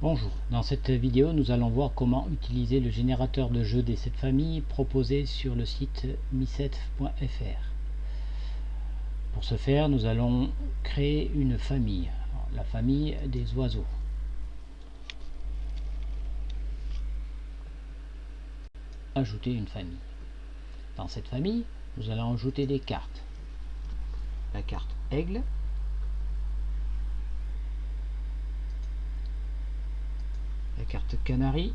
Bonjour, dans cette vidéo nous allons voir comment utiliser le générateur de jeux des 7 familles proposé sur le site mi7.fr. Pour ce faire, nous allons créer une famille, la famille des oiseaux. Ajouter une famille. Dans cette famille, nous allons ajouter des cartes. La carte aigle, la carte canari,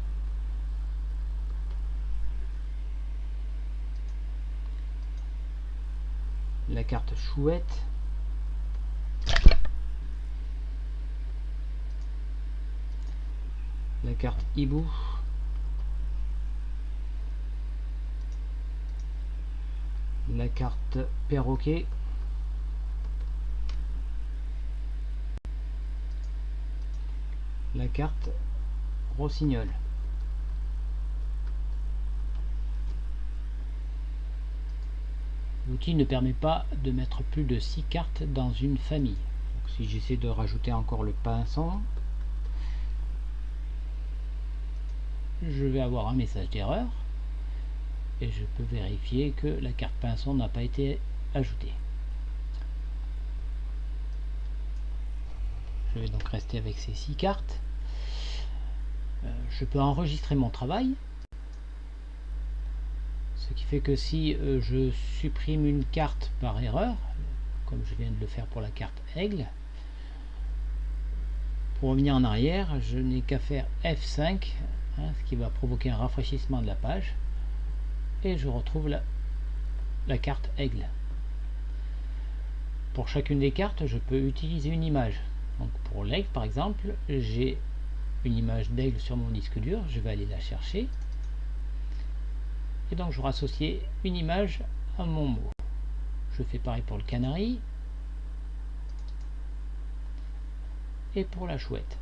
la carte chouette, la carte hibou, la carte perroquet, la carte rossignol. L'outil ne permet pas de mettre plus de 6 cartes dans une famille. Donc, si j'essaie de rajouter encore le pinson, je vais avoir un message d'erreur et je peux vérifier que la carte pinson n'a pas été ajoutée. Je vais donc rester avec ces 6 cartes. Je peux enregistrer mon travail, ce qui fait que si je supprime une carte par erreur, comme je viens de le faire pour la carte aigle, pour revenir en arrière, je n'ai qu'à faire F5, ce qui va provoquer un rafraîchissement de la page, et je retrouve la carte aigle. Pour chacune des cartes, je peux utiliser une image. Donc pour l'aigle par exemple, j'ai une image d'aigle sur mon disque dur, je vais aller la chercher et donc je vais associer une image à mon mot. Je fais pareil pour le canari et pour la chouette.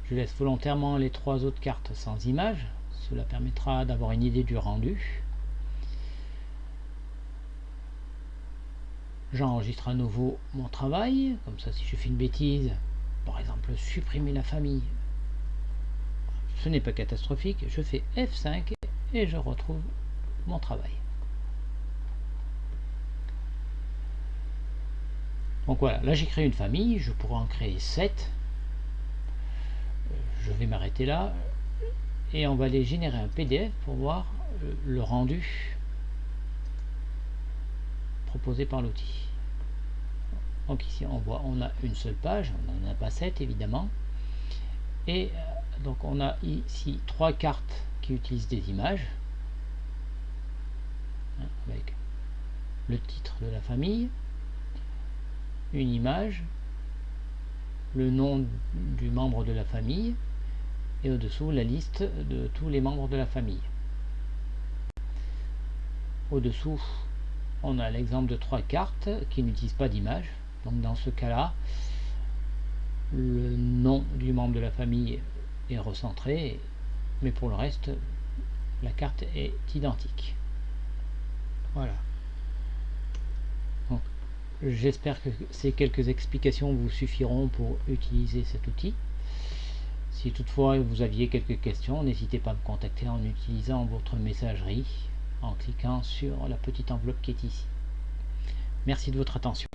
Je laisse volontairement les 3 autres cartes sans image, cela permettra d'avoir une idée du rendu. J'enregistre à nouveau mon travail, comme ça si je fais une bêtise, par exemple supprimer la famille, ce n'est pas catastrophique, je fais F5 et je retrouve mon travail. Donc voilà, là j'ai créé une famille, je pourrais en créer 7. Je vais m'arrêter là et on va aller générer un PDF pour voir le rendu proposé par l'outil. Donc ici on voit, on a une seule page, on n'en a pas 7 évidemment, et donc on a ici 3 cartes qui utilisent des images avec le titre de la famille, une image, le nom du membre de la famille et au-dessous la liste de tous les membres de la famille. Au-dessous on a l'exemple de 3 cartes qui n'utilisent pas d'image. Donc dans ce cas là, le nom du membre de la famille est recentré, mais pour le reste la carte est identique. Voilà. J'espère que ces quelques explications vous suffiront pour utiliser cet outil. Si toutefois vous aviez quelques questions, n'hésitez pas à me contacter en utilisant votre messagerie en cliquant sur la petite enveloppe qui est ici. Merci de votre attention.